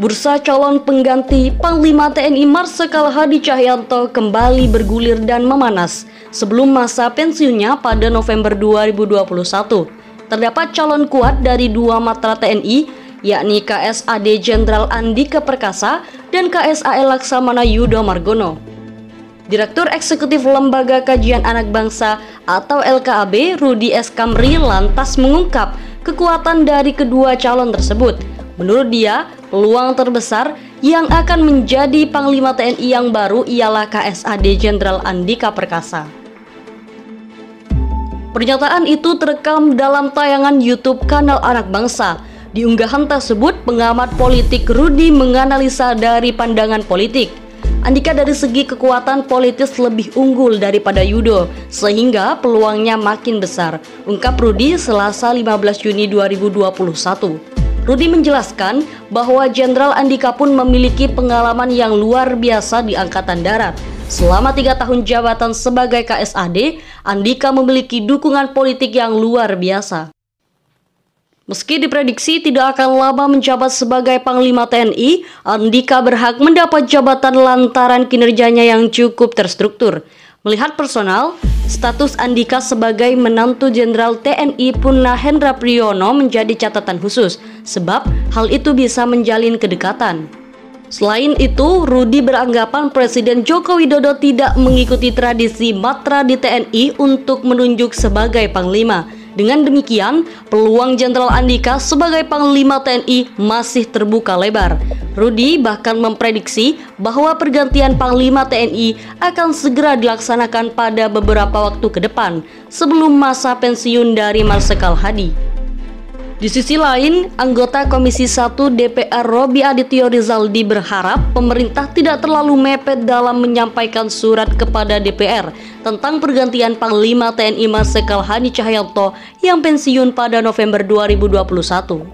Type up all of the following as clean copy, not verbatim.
Bursa calon pengganti Panglima TNI Marsikal Hadi Cahyanto kembali bergulir dan memanas sebelum masa pensiunnya pada November 2021. Terdapat calon kuat dari dua matra TNI, yakni KSAD Jenderal Andika Perkasa dan KSAL Laksamana Yudo Margono. Direktur Eksekutif Lembaga Kajian Anak Bangsa atau LKAB, Rudi S. Kamri, lantas mengungkap kekuatan dari kedua calon tersebut. Menurut dia, peluang terbesar yang akan menjadi Panglima TNI yang baru ialah KSAD Jenderal Andika Perkasa. Pernyataan itu terekam dalam tayangan YouTube kanal Anak Bangsa. Di unggahan tersebut, pengamat politik Rudi menganalisa dari pandangan politik. Andika dari segi kekuatan politis lebih unggul daripada Yudo, sehingga peluangnya makin besar, ungkap Rudi Selasa 15 Juni 2021. Rudi menjelaskan bahwa Jenderal Andika pun memiliki pengalaman yang luar biasa di Angkatan Darat. Selama 3 tahun jabatan sebagai KSAD, Andika memiliki dukungan politik yang luar biasa. Meski diprediksi tidak akan lama menjabat sebagai Panglima TNI, Andika berhak mendapat jabatan lantaran kinerjanya yang cukup terstruktur. Melihat personal, status Andika sebagai menantu Jenderal TNI Purna Hendra Priyono menjadi catatan khusus, sebab hal itu bisa menjalin kedekatan. Selain itu, Rudi beranggapan Presiden Joko Widodo tidak mengikuti tradisi matra di TNI untuk menunjuk sebagai Panglima. Dengan demikian, peluang Jenderal Andika sebagai Panglima TNI masih terbuka lebar. Rudi bahkan memprediksi bahwa pergantian Panglima TNI akan segera dilaksanakan pada beberapa waktu ke depan, sebelum masa pensiun dari Marsikal Hadi. Di sisi lain, anggota Komisi 1 DPR Robi Adityo Rizaldi berharap pemerintah tidak terlalu mepet dalam menyampaikan surat kepada DPR tentang pergantian Panglima TNI Marsikal Hadi Cahyanto yang pensiun pada November 2021.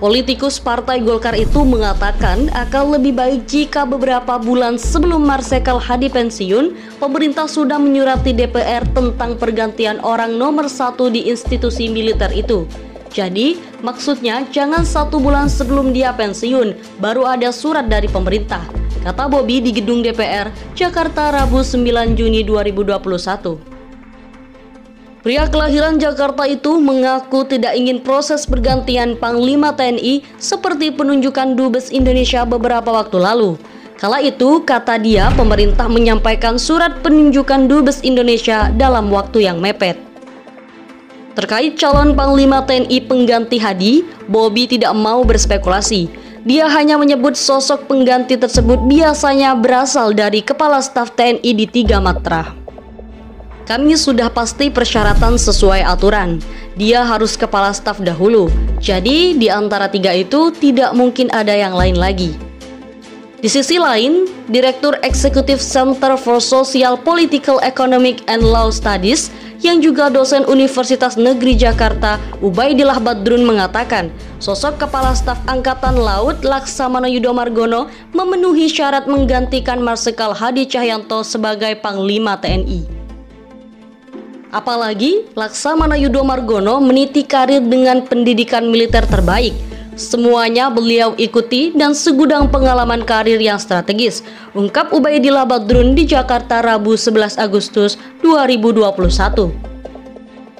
Politikus Partai Golkar itu mengatakan akan lebih baik jika beberapa bulan sebelum Marsikal Hadi pensiun, pemerintah sudah menyurati DPR tentang pergantian orang nomor 1 di institusi militer itu. Jadi, maksudnya jangan 1 bulan sebelum dia pensiun, baru ada surat dari pemerintah, kata Bobi di gedung DPR, Jakarta, Rabu 9 Juni 2021. Pria kelahiran Jakarta itu mengaku tidak ingin proses pergantian Panglima TNI seperti penunjukan Dubes Indonesia beberapa waktu lalu. Kala itu, kata dia, pemerintah menyampaikan surat penunjukan Dubes Indonesia dalam waktu yang mepet. Terkait calon Panglima TNI pengganti Hadi, Bobi tidak mau berspekulasi. Dia hanya menyebut sosok pengganti tersebut biasanya berasal dari Kepala Staf TNI di 3 matra. Kami sudah pasti persyaratan sesuai aturan. Dia harus Kepala Staf dahulu. Jadi di antara 3 itu tidak mungkin ada yang lain lagi. Di sisi lain, Direktur Eksekutif Center for Social, Political, Economic, and Law Studies yang juga dosen Universitas Negeri Jakarta, Ubaidillah Badrun mengatakan, sosok Kepala Staf Angkatan Laut Laksamana Yudo Margono memenuhi syarat menggantikan Marsikal Hadi Cahyanto sebagai Panglima TNI. Apalagi, Laksamana Yudo Margono meniti karir dengan pendidikan militer terbaik. Semuanya beliau ikuti dan segudang pengalaman karir yang strategis, ungkap Ubaidillah Badrun di Jakarta Rabu 11 Agustus 2021.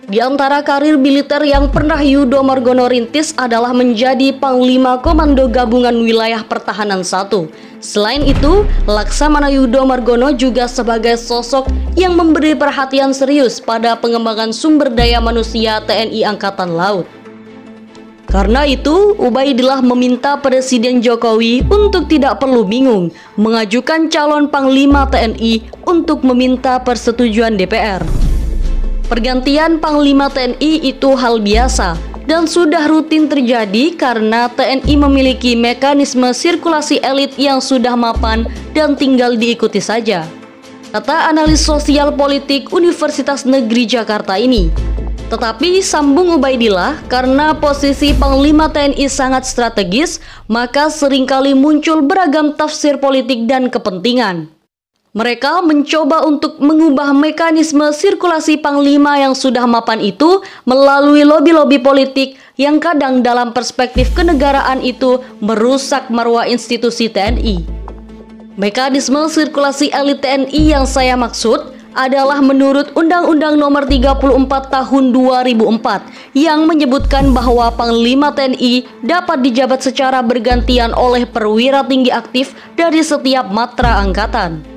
Di antara karir militer yang pernah Yudo Margono rintis adalah menjadi Panglima Komando Gabungan Wilayah Pertahanan 1. Selain itu, Laksamana Yudo Margono juga sebagai sosok yang memberi perhatian serius pada pengembangan sumber daya manusia TNI Angkatan Laut. Karena itu, Ubaidillah meminta Presiden Jokowi untuk tidak perlu bingung mengajukan calon Panglima TNI untuk meminta persetujuan DPR. Pergantian Panglima TNI itu hal biasa dan sudah rutin terjadi karena TNI memiliki mekanisme sirkulasi elit yang sudah mapan dan tinggal diikuti saja, kata analis sosial politik Universitas Negeri Jakarta ini. Tetapi sambung Ubaidillah, karena posisi Panglima TNI sangat strategis, maka seringkali muncul beragam tafsir politik dan kepentingan. Mereka mencoba untuk mengubah mekanisme sirkulasi panglima yang sudah mapan itu melalui lobi-lobi politik yang kadang dalam perspektif kenegaraan itu merusak marwah institusi TNI. Mekanisme sirkulasi elit TNI yang saya maksud adalah menurut Undang-Undang Nomor 34 Tahun 2004 yang menyebutkan bahwa Panglima TNI dapat dijabat secara bergantian oleh perwira tinggi aktif dari setiap matra angkatan.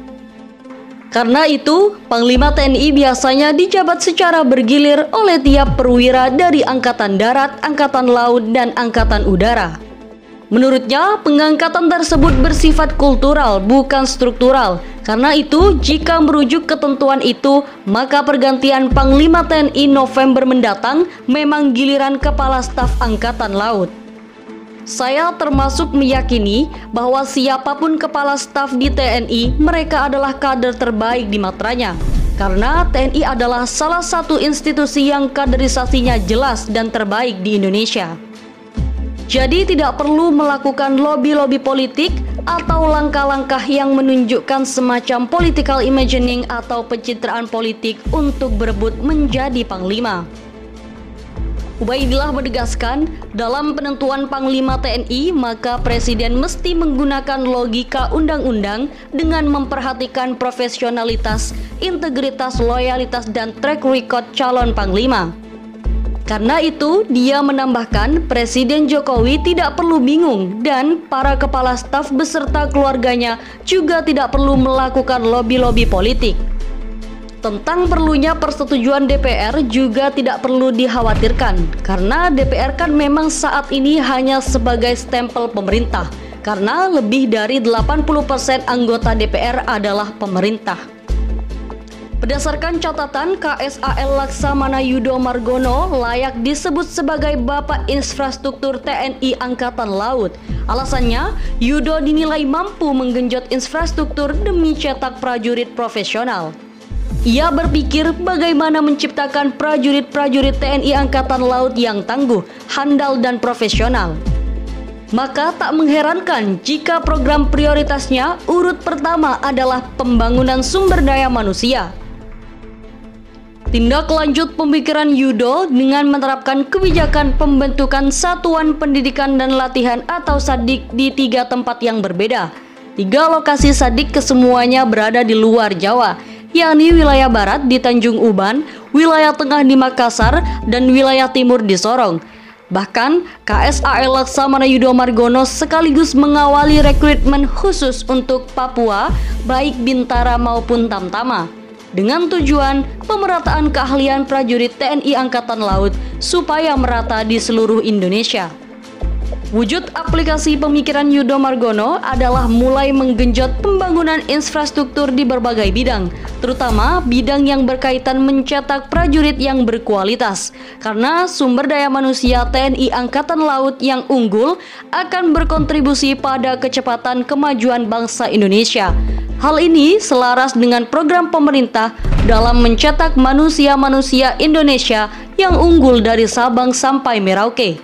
Karena itu, Panglima TNI biasanya dijabat secara bergilir oleh tiap perwira dari Angkatan Darat, Angkatan Laut, dan Angkatan Udara. Menurutnya, pengangkatan tersebut bersifat kultural, bukan struktural. Karena itu, jika merujuk ketentuan itu, maka pergantian Panglima TNI November mendatang memang giliran Kepala Staf Angkatan Laut. Saya termasuk meyakini bahwa siapapun kepala staf di TNI, mereka adalah kader terbaik di matranya. Karena TNI adalah salah satu institusi yang kaderisasinya jelas dan terbaik di Indonesia. Jadi tidak perlu melakukan lobi-lobi politik atau langkah-langkah yang menunjukkan semacam political imagining atau pencitraan politik untuk berebut menjadi panglima. Ubaidillah menegaskan, dalam penentuan Panglima TNI, maka Presiden mesti menggunakan logika undang-undang dengan memperhatikan profesionalitas, integritas, loyalitas, dan track record calon Panglima. Karena itu, dia menambahkan Presiden Jokowi tidak perlu bingung dan para kepala staf beserta keluarganya juga tidak perlu melakukan lobi-lobi politik. Tentang perlunya persetujuan DPR juga tidak perlu dikhawatirkan, karena DPR kan memang saat ini hanya sebagai stempel pemerintah, karena lebih dari 80% anggota DPR adalah pemerintah. Berdasarkan catatan KSAL Laksamana Yudo Margono layak disebut sebagai Bapak Infrastruktur TNI Angkatan Laut. Alasannya, Yudo dinilai mampu menggenjot infrastruktur demi cetak prajurit profesional. Ia berpikir bagaimana menciptakan prajurit-prajurit TNI Angkatan Laut yang tangguh, handal, dan profesional. Maka tak mengherankan jika program prioritasnya urut pertama adalah pembangunan sumber daya manusia. Tindak lanjut pemikiran Yudo dengan menerapkan kebijakan pembentukan Satuan Pendidikan dan Latihan atau SADIK di 3 tempat yang berbeda. 3 lokasi SADIK kesemuanya berada di luar Jawa, yakni wilayah barat di Tanjung Uban, wilayah tengah di Makassar, dan wilayah timur di Sorong. Bahkan, KSAL Laksamana Yudo Margono sekaligus mengawali rekrutmen khusus untuk Papua, baik Bintara maupun Tamtama, dengan tujuan pemerataan keahlian prajurit TNI Angkatan Laut supaya merata di seluruh Indonesia. Wujud aplikasi pemikiran Yudo Margono adalah mulai menggenjot pembangunan infrastruktur di berbagai bidang, terutama bidang yang berkaitan mencetak prajurit yang berkualitas, karena sumber daya manusia TNI Angkatan Laut yang unggul akan berkontribusi pada kecepatan kemajuan bangsa Indonesia. Hal ini selaras dengan program pemerintah dalam mencetak manusia-manusia Indonesia yang unggul dari Sabang sampai Merauke.